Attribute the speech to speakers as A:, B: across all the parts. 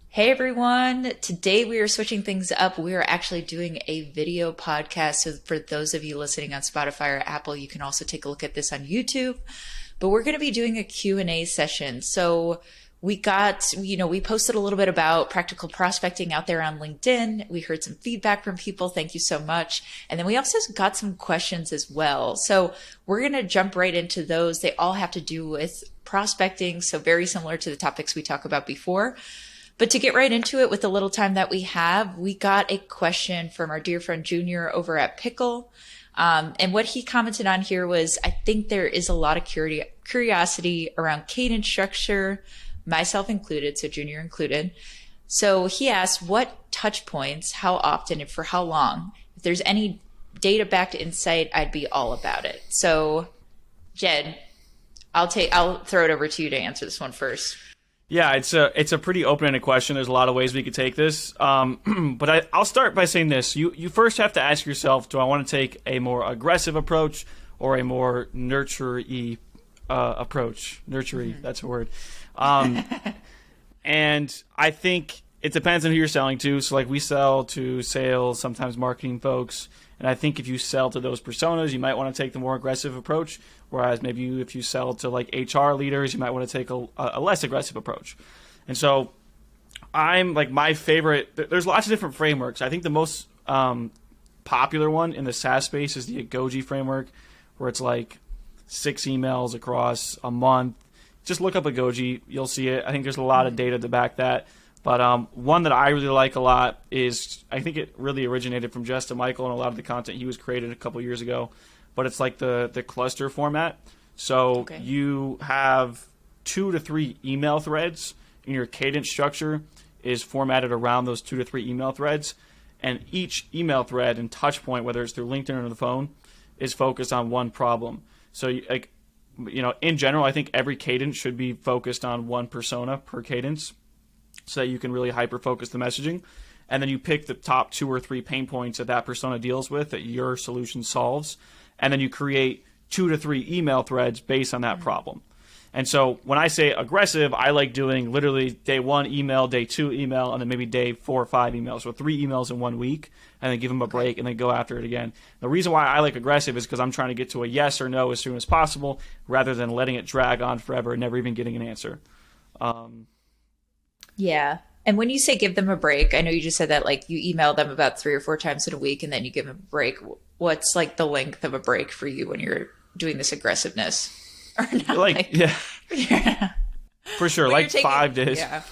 A: Hey everyone, today we are switching things up. We are actually doing a video podcast. So for those of you listening on Spotify or Apple, you can also take a look at this on YouTube. But we're going to be doing a Q&A session. So we posted a little bit about practical prospecting out there on LinkedIn. We heard some feedback from people. Thank you so much. And then we also got some questions as well. So we're going to jump right into those. They all have to do with prospecting. So very similar to the topics we talked about before. But to get right into it with the little time that we have, we got a question from our dear friend Junior over at Pickle. And what he commented on here was, I think there is a lot of curiosity around cadence structure, myself included, so Junior included. So he asked, what touch points, how often, and for how long? If there's any data-backed insight, I'd be all about it. So Jed, I'll throw it over to you to answer this one first.
B: Yeah, it's a pretty open-ended question. There's a lot of ways we could take this. But I'll start by saying this. You first have to ask yourself, do I want to take a more aggressive approach or a more nurture-y approach? Nurture-y, that's a word. And I think it depends on who you're selling to. So like we sell to sales, sometimes marketing folks. And I think if you sell to those personas, you might want to take the more aggressive approach. Whereas maybe if you sell to like HR leaders, you might want to take a less aggressive approach. And so I'm like my favorite, there's lots of different frameworks. I think the most popular one in the SaaS space is the Agogi framework, where it's like 6 emails across a month. Just look up Agogi, you'll see it. I think there's a lot of data to back that. But one that I really like a lot is, I think it really originated from Jed Maggie and a lot of the content he was created a couple years ago. But it's like the cluster format. So you have 2 to 3 email threads, and your cadence structure is formatted around those 2 to 3 email threads. And each email thread and touch point, whether it's through LinkedIn or the phone, is focused on one problem. So in general, I think every cadence should be focused on one persona per cadence, so that you can really hyper-focus the messaging. And then you pick the top 2 or 3 pain points that persona deals with that your solution solves. And then you create 2 to 3 email threads based on that problem. And so when I say aggressive, I like doing literally day 1 email, day 2 email, and then maybe day 4 or 5 emails. So 3 emails in 1 week, and then give them a break and then go after it again. The reason why I like aggressive is because I'm trying to get to a yes or no as soon as possible, rather than letting it drag on forever and never even getting an answer.
A: Yeah. And when you say give them a break, I know you just said that like you email them about 3 or 4 times in a week and then you give them a break. What's like the length of a break for you when you're doing this aggressiveness? Or not
B: yeah. For sure, like 5 days.
A: Yeah.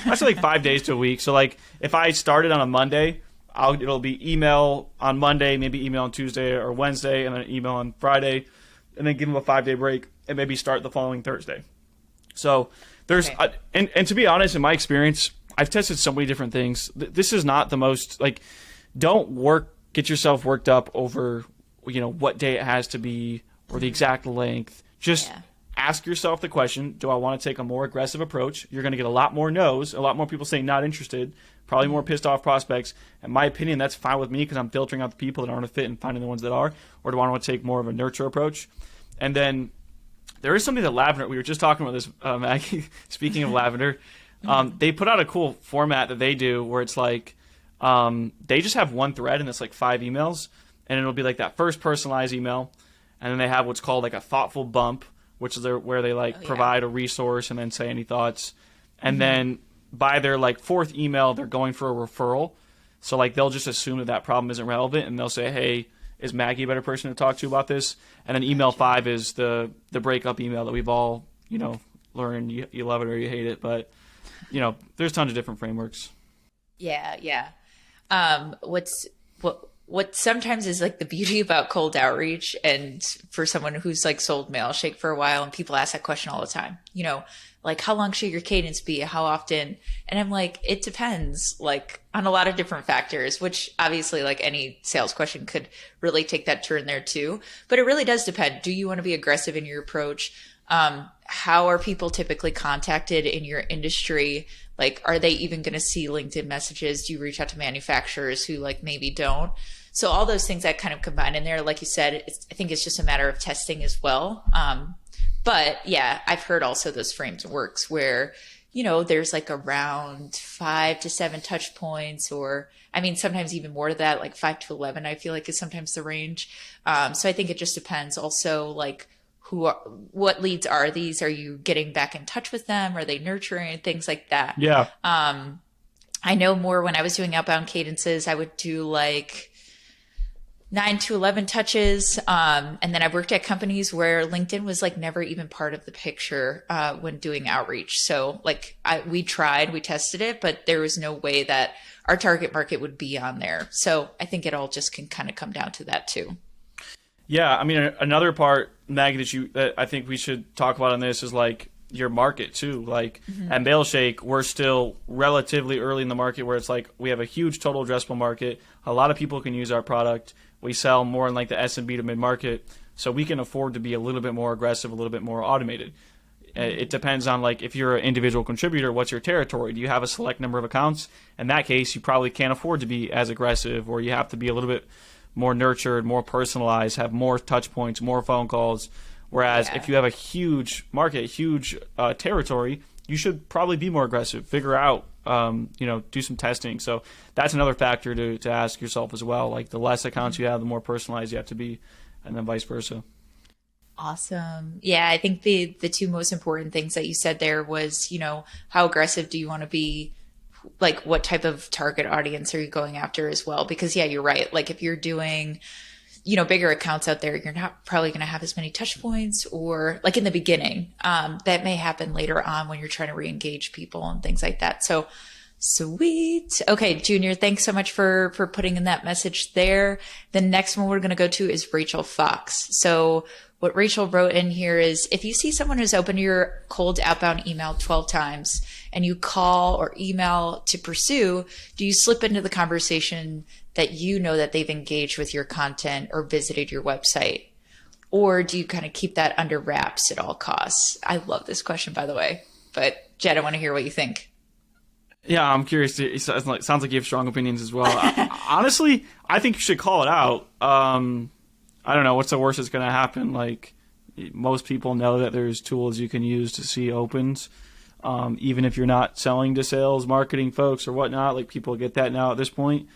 B: I say like 5 days to a week. So like if I started on a Monday, it'll be email on Monday, maybe email on Tuesday or Wednesday, and then email on Friday, and then give them a 5-day break and maybe start the following Thursday. So there's and to be honest, in my experience, I've tested so many different things. This is not the most get yourself worked up over what day it has to be or the exact length. Just ask yourself the question, do I want to take a more aggressive approach? You're going to get a lot more no's, a lot more people saying not interested, probably more pissed off prospects. In my opinion, that's fine with me because I'm filtering out the people that aren't a fit and finding the ones that are. Or do I want to take more of a nurture approach? And then there is something that Lavender, we were just talking about this, Maggie, speaking of Lavender, they put out a cool format that they do where it's like they just have one thread and it's like 5 emails, and it'll be like that first personalized email, and then they have what's called like a thoughtful bump, which is where they provide a resource and then say any thoughts, and then by their like 4th email they're going for a referral, so like they'll just assume that problem isn't relevant and they'll say, hey, is Maggie a better person to talk to about this? And then email 5 is the breakup email that we've all learned. You love it or you hate it, but there's tons of different frameworks.
A: Yeah. What sometimes is like the beauty about cold outreach, and for someone who's like sold Mailshake for a while, and people ask that question all the time, like how long should your cadence be? How often? And I'm like, it depends like on a lot of different factors, which obviously like any sales question could really take that turn there too. But it really does depend. Do you want to be aggressive in your approach? How are people typically contacted in your industry? Like, are they even going to see LinkedIn messages? Do you reach out to manufacturers who like maybe don't? So all those things that kind of combine in there, like you said, I think it's just a matter of testing as well. But yeah, I've heard also those frameworks where, there's like around 5 to 7 touch points, or I mean, sometimes even more of that, like 5 to 11, I feel like is sometimes the range. So I think it just depends also like what leads are these? Are you getting back in touch with them? Are they nurturing? Things like that.
B: Yeah.
A: I know more when I was doing outbound cadences, I would do like 9 to 11 touches. And then I worked at companies where LinkedIn was like never even part of the picture when doing outreach. So like we tested it, but there was no way that our target market would be on there. So I think it all just can kind of come down to that too.
B: Yeah, I mean, another part, Maggie, that I think we should talk about on this is like your market too. Like at Mailshake, we're still relatively early in the market where it's like we have a huge total addressable market. A lot of people can use our product. We sell more in like the SMB to mid market, so we can afford to be a little bit more aggressive, a little bit more automated. It depends on like if you're an individual contributor, what's your territory? Do you have a select number of accounts? In that case, you probably can't afford to be as aggressive, or you have to be a little bit more nurtured, more personalized, have more touch points, more phone calls. Whereas if you have a huge market, huge territory, you should probably be more aggressive. Figure out, do some testing. So that's another factor to ask yourself as well. Like the less accounts you have, the more personalized you have to be, and then vice versa.
A: Awesome. Yeah, I think the two most important things that you said there was, how aggressive do you want to be? Like what type of target audience are you going after as well? Because yeah, you're right. Like if you're doing, bigger accounts out there, you're not probably going to have as many touch points, or like in the beginning, that may happen later on when you're trying to re-engage people and things like that. So sweet. Okay, Junior, thanks so much for putting in that message there. The next one we're going to go to is Rachel Fox. So what Rachel wrote in here is, if you see someone who's opened your cold outbound email 12 times and you call or email to pursue, do you slip into the conversation that you know that they've engaged with your content or visited your website? Or do you kind of keep that under wraps at all costs? I love this question, by the way. But Jed, I want to hear what you think.
B: Yeah, I'm curious. It sounds like you have strong opinions as well. Honestly, I think you should call it out. I don't know what's the worst that's going to happen. Like most people know that there's tools you can use to see opens, even if you're not selling to sales, marketing folks or whatnot. Like people get that now at this point,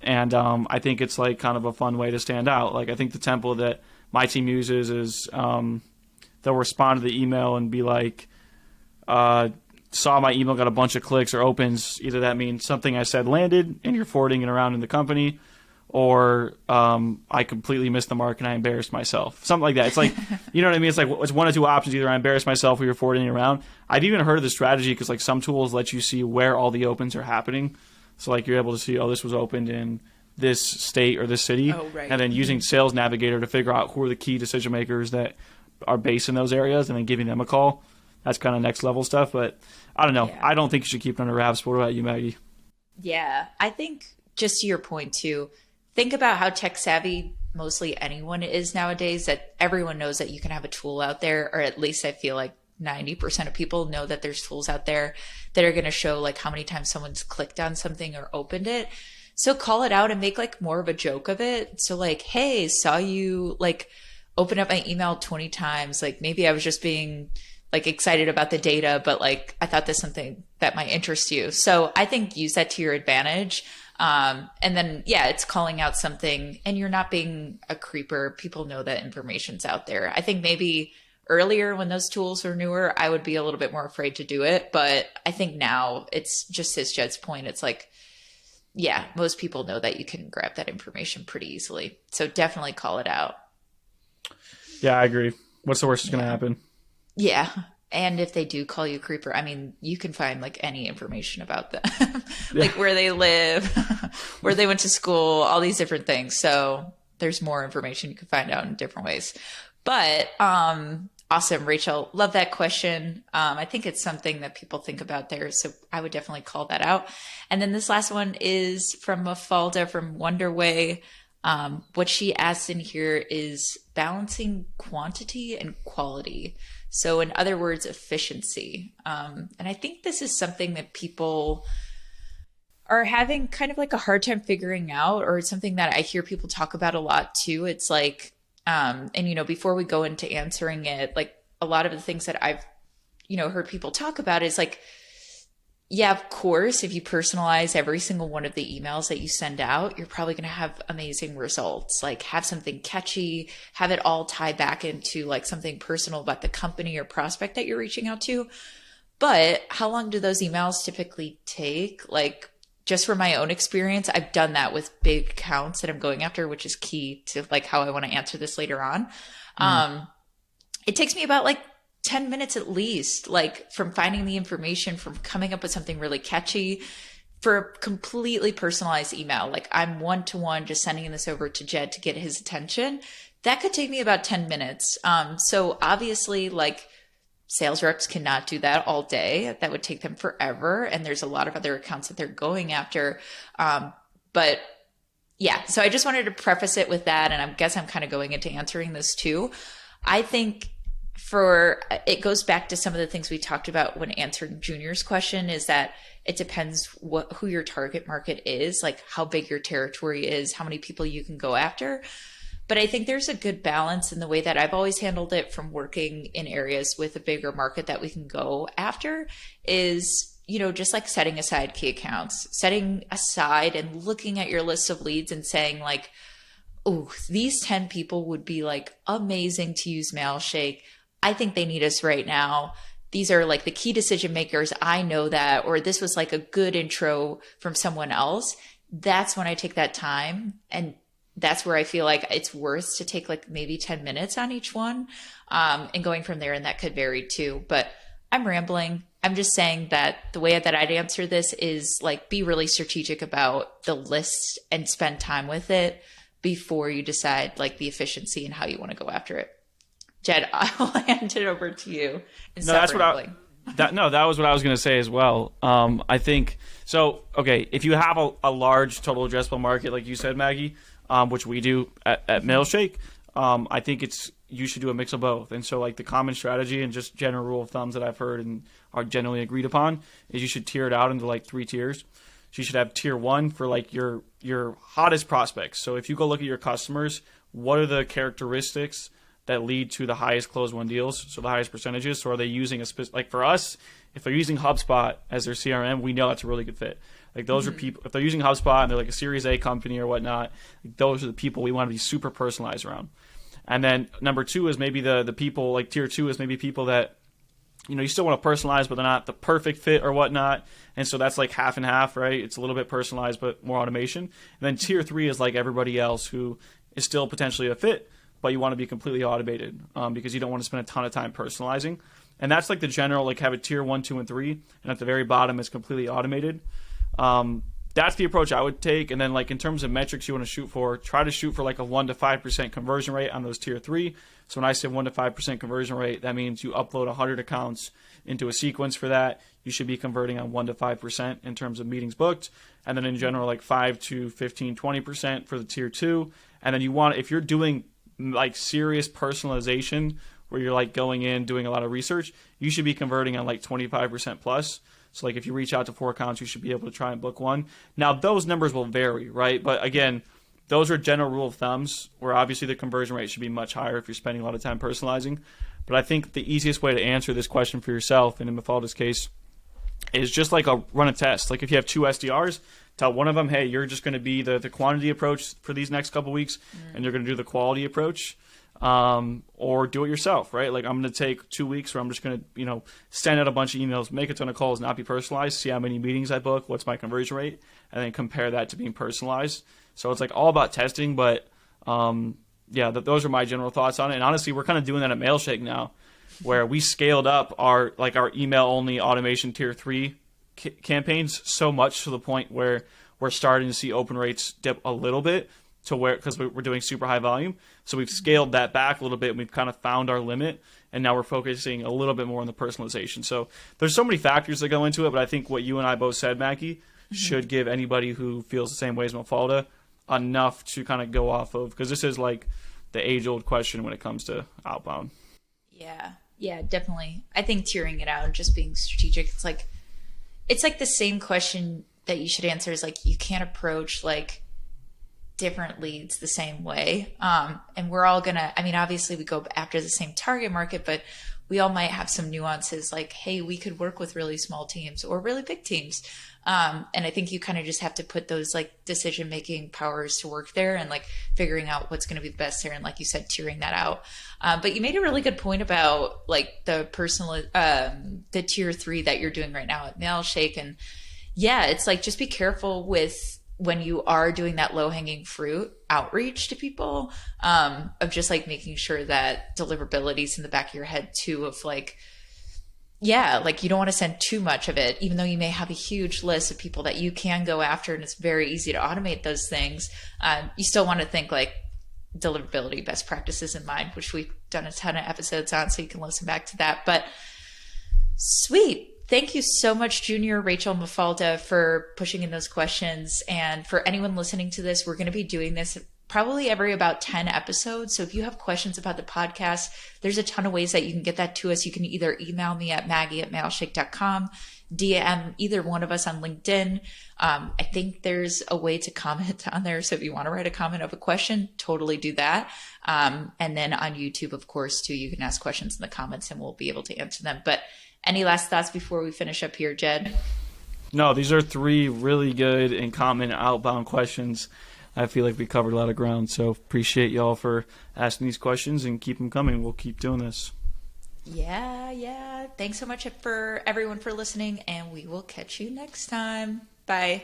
B: and I think it's like kind of a fun way to stand out. Like I think the template that my team uses is they'll respond to the email and be like, saw my email, got a bunch of clicks or opens. Either that means something I said landed and you're forwarding it around in the company, or I completely missed the mark and I embarrassed myself. Something like that. It's like, you know what I mean? It's like it's one of two options. Either I embarrassed myself or you're forwarding it around. I've even heard of the strategy because like some tools let you see where all the opens are happening. So like you're able to see, oh, this was opened in this state or this city.
A: Oh, right.
B: And then using Sales Navigator to figure out who are the key decision makers that are based in those areas and then giving them a call. That's kind of next level stuff. But I don't know. Yeah. I don't think you should keep it under wraps. What about you, Maggie?
A: Yeah, I think just to your point too, think about how tech savvy mostly anyone is nowadays, that everyone knows that you can have a tool out there, or at least I feel like 90% of people know that there's tools out there that are going to show like how many times someone's clicked on something or opened it. So call it out and make like more of a joke of it. So like, hey, saw you like open up my email 20 times. Like maybe I was just being like excited about the data, but like I thought this something that might interest you. So I think use that to your advantage. And then, yeah, it's calling out something and you're not being a creeper. People know that information's out there. I think maybe earlier when those tools were newer, I would be a little bit more afraid to do it. But I think now it's just as Jed's point. It's like, yeah, most people know that you can grab that information pretty easily. So definitely call it out.
B: Yeah, I agree. What's the worst that's going to happen?
A: Yeah. And if they do call you a creeper, I mean, you can find like any information about them, like where they live, where they went to school, all these different things. So there's more information you can find out in different ways. But awesome, Rachel. Love that question. I think it's something that people think about there. So I would definitely call that out. And then this last one is from Mafalda from Wonderway. What she asked in here is balancing quantity and quality. So in other words, efficiency. And I think this is something that people are having kind of like a hard time figuring out, or it's something that I hear people talk about a lot too. It's like, and you know, before we go into answering it, like a lot of the things that I've, heard people talk about is like, yeah, of course, if you personalize every single one of the emails that you send out, you're probably going to have amazing results. Like have something catchy, have it all tie back into like something personal about the company or prospect that you're reaching out to. But how long do those emails typically take? Like just from my own experience, I've done that with big accounts that I'm going after, which is key to like how I want to answer this later on. It takes me about like 10 minutes at least, like from finding the information, from coming up with something really catchy for a completely personalized email. Like I'm one-to-one just sending this over to Jed to get his attention. That could take me about 10 minutes. So obviously like sales reps cannot do that all day. That would take them forever. And there's a lot of other accounts that they're going after. But yeah, so I just wanted to preface it with that. And I guess I'm kind of going into answering this too. I think it goes back to some of the things we talked about when answering Junior's question, is that it depends who your target market is, like how big your territory is, how many people you can go after. But I think there's a good balance in the way that I've always handled it from working in areas with a bigger market that we can go after is, just like setting aside key accounts, setting aside and looking at your list of leads and saying like, oh, these 10 people would be like amazing to use Mailshake. I think they need us right now. These are like the key decision makers. I know that, or this was like a good intro from someone else. That's when I take that time. And that's where I feel like it's worth to take like maybe 10 minutes on each one, and going from there. And that could vary too, but I'm rambling. I'm just saying that the way that I'd answer this is like, be really strategic about the list and spend time with it before you decide like the efficiency and how you want to go after it. Jed, I'll hand it over to you.
B: That was what I was going to say as well. I think so. Okay, if you have a large total addressable market, like you said, Maggie, which we do at Mailshake, I think you should do a mix of both. And so, like the common strategy and just general rule of thumbs that I've heard and are generally agreed upon is you should tier it out into like 3 tiers. So you should have tier 1 for like your hottest prospects. So if you go look at your customers, what are the characteristics that lead to the highest closed won deals, so the highest percentages? So are they using like for us, if they're using HubSpot as their CRM, we know that's a really good fit. Like those are people, if they're using HubSpot and they're like a Series A company or whatnot, like those are the people we want to be super personalized around. And then number 2 is maybe the people, like tier 2 is maybe people that, you still want to personalize, but they're not the perfect fit or whatnot. And so that's like half and half, right? It's a little bit personalized, but more automation. And then tier 3 is like everybody else who is still potentially a fit, but you want to be completely automated because you don't want to spend a ton of time personalizing. And that's like the general, like have a tier 1, 2, and 3. And at the very bottom is completely automated. That's the approach I would take. And then like in terms of metrics you want to shoot for, try to shoot for like a 1 to 5% conversion rate on those tier 3. So when I say 1 to 5% conversion rate, that means you upload 100 accounts into a sequence for that. You should be converting on 1 to 5% in terms of meetings booked. And then in general, like 5 to 15, 20% for the tier 2. And then you want, if you're doing like serious personalization where you're like going in, doing a lot of research, you should be converting on like 25% plus. So like if you reach out to 4 accounts, you should be able to try and book 1. Now those numbers will vary, right? But again, those are general rule of thumbs where obviously the conversion rate should be much higher if you're spending a lot of time personalizing. But I think the easiest way to answer this question for yourself, and in Mafalda's case, is just like run a test. Like if you have 2 SDRs, tell one of them, hey, you're just going to be the quantity approach for these next couple weeks, and you're going to do the quality approach. Or do it yourself, right? Like I'm going to take 2 weeks where I'm just going to, send out a bunch of emails, make a ton of calls, not be personalized, see how many meetings I book, what's my conversion rate, and then compare that to being personalized. So it's like all about testing, but those are my general thoughts on it. And honestly, we're kind of doing that at Mailshake now, where we scaled up our email only automation tier 3 campaigns so much to the point where we're starting to see open rates dip a little bit to where, because we're doing super high volume. So we've scaled that back a little bit and we've kind of found our limit. And now we're focusing a little bit more on the personalization. So there's so many factors that go into it, but I think what you and I both said, Maggie, should give anybody who feels the same way as Mafalda enough to kind of go off of, because this is like the age-old question when it comes to outbound.
A: Yeah, definitely. I think tiering it out and just being strategic, it's like the same question that you should answer is like, you can't approach like different leads the same way. And we're all gonna, obviously we go after the same target market, but we all might have some nuances like, hey, we could work with really small teams or really big teams. And I think you kind of just have to put those like decision making powers to work there and like figuring out what's going to be the best there. And like you said, tiering that out. But you made a really good point about like the personal, the tier 3 that you're doing right now at Mailshake. And yeah, it's like, just be careful with when you are doing that low hanging fruit outreach to people, of just like making sure that deliverability is in the back of your head too, of like, yeah, like you don't want to send too much of it, even though you may have a huge list of people that you can go after and it's very easy to automate those things. You still want to think like deliverability best practices in mind, which we've done a ton of episodes on, so you can listen back to that. But sweet. Thank you so much, Junior Rachel Mafalda, for pushing in those questions. And for anyone listening to this, we're going to be doing this probably every about 10 episodes. So if you have questions about the podcast, there's a ton of ways that you can get that to us. You can either email me at maggie@mailshake.com, DM either one of us on LinkedIn. I think there's a way to comment on there. So if you want to write a comment of a question, totally do that. And then on YouTube, of course, too, you can ask questions in the comments and we'll be able to answer them. But any last thoughts before we finish up here, Jed?
B: No, these are 3 really good and common outbound questions. I feel like we covered a lot of ground, so appreciate y'all for asking these questions and keep them coming. We'll keep doing this.
A: Yeah. Thanks so much for everyone for listening, and we will catch you next time. Bye.